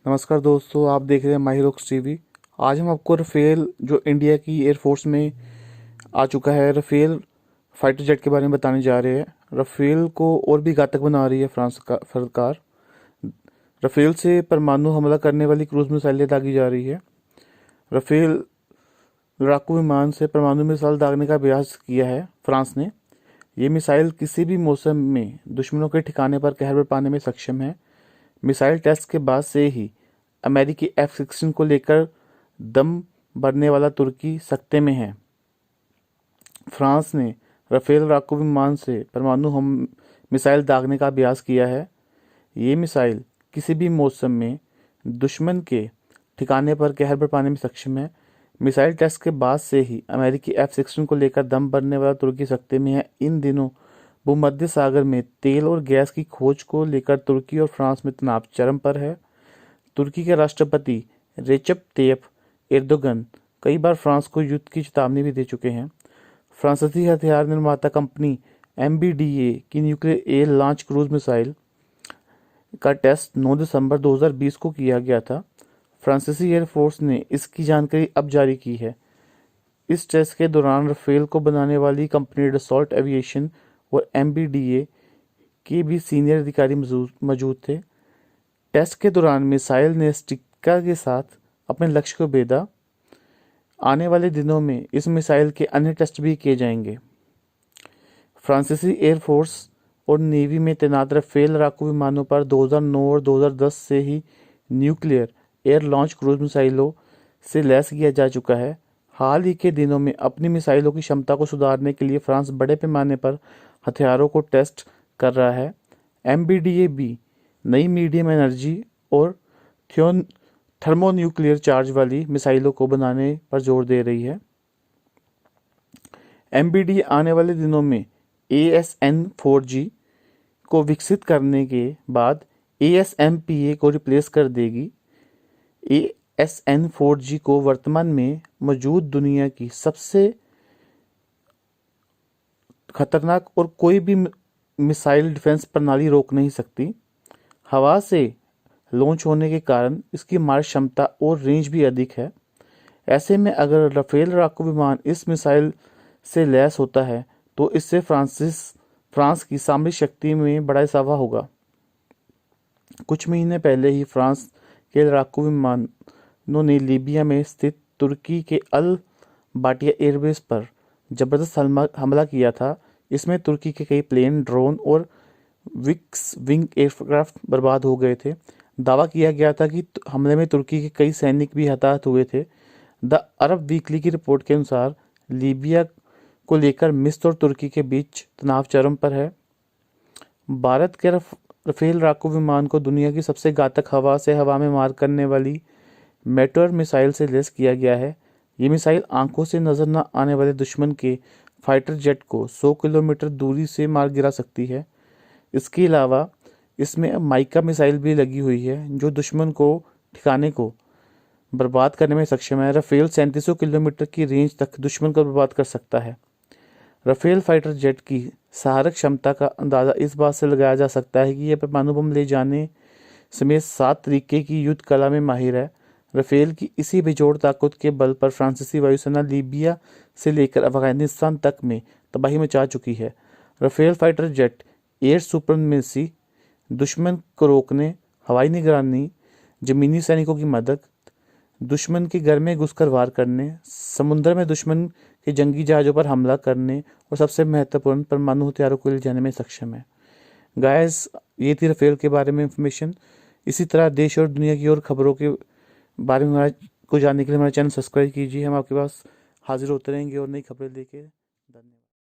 नमस्कार दोस्तों, आप देख रहे हैं माही रॉक्स टीवी। आज हम आपको राफेल जो इंडिया की एयरफोर्स में आ चुका है, राफेल फाइटर जेट के बारे में बताने जा रहे हैं। राफेल को और भी घातक बना रही है फ्रांस का सरकार। राफेल से परमाणु हमला करने वाली क्रूज मिसाइलें दागी जा रही है। राफेल लड़ाकू विमान से परमाणु मिसाइल दागने का अभ्यास किया है फ्रांस ने। ये मिसाइल किसी भी मौसम में दुश्मनों के ठिकाने पर कहर बरपाने में सक्षम है। मिसाइल टेस्ट के बाद से ही अमेरिकी F-16 को लेकर दम भरने वाला तुर्की सख्ते में है। फ्रांस ने राफेल लड़ाकू विमान से परमाणु हम मिसाइल दागने का अभ्यास किया है। ये मिसाइल किसी भी मौसम में दुश्मन के ठिकाने पर कहर बरपाने में सक्षम है। मिसाइल टेस्ट के बाद से ही अमेरिकी F-16 को लेकर दम भरने वाला तुर्की सख्ते में है। इन दिनों भूमध्य सागर में तेल और गैस की खोज को लेकर तुर्की और फ्रांस में तनाव चरम पर है। तुर्की के राष्ट्रपति रेचप तैयप एर्दोगन कई बार फ्रांस को युद्ध की चेतावनी भी दे चुके हैं। फ्रांसीसी हथियार निर्माता कंपनी MBDA की nuclear air launch cruise missile का टेस्ट 9 दिसंबर 2020 को किया गया था। फ्रांसीसी एयरफोर्स ने इसकी जानकारी अब जारी की है। इस टेस्ट के दौरान राफेल को बनाने वाली कंपनी डसॉल्ट एविएशन और MBDA के भी सीनियर अधिकारी मौजूद थे। टेस्ट के दौरान मिसाइल ने सटीकता के साथ अपने लक्ष्य को भेदा। आने वाले दिनों में इस मिसाइल के अन्य टेस्ट भी किए जाएंगे। फ्रांसीसी एयरफोर्स और नेवी में तैनात राफेल लड़ाकू विमानों पर 2009 और 2010 से ही न्यूक्लियर एयर लॉन्च क्रूज मिसाइलों से लैस किया जा चुका है। हाल ही के दिनों में अपनी मिसाइलों की क्षमता को सुधारने के लिए फ्रांस बड़े पैमाने पर हथियारों को टेस्ट कर रहा है। MBDA भी नई मीडियम एनर्जी और थर्मोन्यूक्लियर चार्ज वाली मिसाइलों को बनाने पर जोर दे रही है। MBDA आने वाले दिनों में ASN-4G को विकसित करने के बाद ASMPA को रिप्लेस कर देगी। ASN-4G को वर्तमान में मौजूद दुनिया की सबसे खतरनाक और कोई भी मिसाइल डिफेंस प्रणाली रोक नहीं सकती। हवा से लॉन्च होने के कारण इसकी मार क्षमता और रेंज भी अधिक है। ऐसे में अगर राफेल लड़ाकू विमान इस मिसाइल से लैस होता है तो इससे फ्रांस की सामरिक शक्ति में बड़ा इजाफा होगा। कुछ महीने पहले ही फ्रांस के लड़ाकू विमानों ने लीबिया में स्थित तुर्की के अल बाटिया एयरबेस पर जबरदस्त हमला किया था। इसमें तुर्की के कई प्लेन, ड्रोन और विक्स विंग एयरक्राफ्ट बर्बाद हो गए थे। दावा किया गया था कि हमले में तुर्की के कई सैनिक भी हताहत हुए थे। द अरब वीकली की रिपोर्ट के अनुसार लीबिया को लेकर मिस्र और तुर्की के बीच तनाव चरम पर है। भारत के राफेल लड़ाकू विमान को दुनिया की सबसे घातक हवा से हवा में मार करने वाली मेटेओर मिसाइल से लैस किया गया है। ये मिसाइल आंखों से नजर न आने वाले दुश्मन के फाइटर जेट को 100 किलोमीटर दूरी से मार गिरा सकती है। इसके अलावा इसमें माइका मिसाइल भी लगी हुई है जो दुश्मन को ठिकाने को बर्बाद करने में सक्षम है। राफेल 3700 किलोमीटर की रेंज तक दुश्मन को बर्बाद कर सकता है। राफेल फाइटर जेट की सहारक क्षमता का अंदाज़ा इस बात से लगाया जा सकता है कि यह परमाणु बम ले जाने समेत 7 तरीके की युद्ध कला में माहिर है। राफेल की इसी बेजोड़ ताकत के बल पर फ्रांसीसी वायुसेना लीबिया से लेकर अफगानिस्तान तक में तबाही मचा चुकी है। Rafale fighter jet air supremacy, दुश्मन को रोकने, हवाई निगरानी, जमीनी सैनिकों की मदद, दुश्मन के घर में घुसकर वार करने, समुद्र में दुश्मन के जंगी जहाज़ों पर हमला करने और सबसे महत्वपूर्ण परमाणु हथियारों को ले जाने में सक्षम है। गाइस, ये थी राफेल के बारे में इंफॉर्मेशन। इसी तरह देश और दुनिया की और खबरों के बारे में को जानने के लिए हमारा चैनल सब्सक्राइब कीजिए। हम आपके पास हाजिर होते रहेंगे और नई खबरें लेके।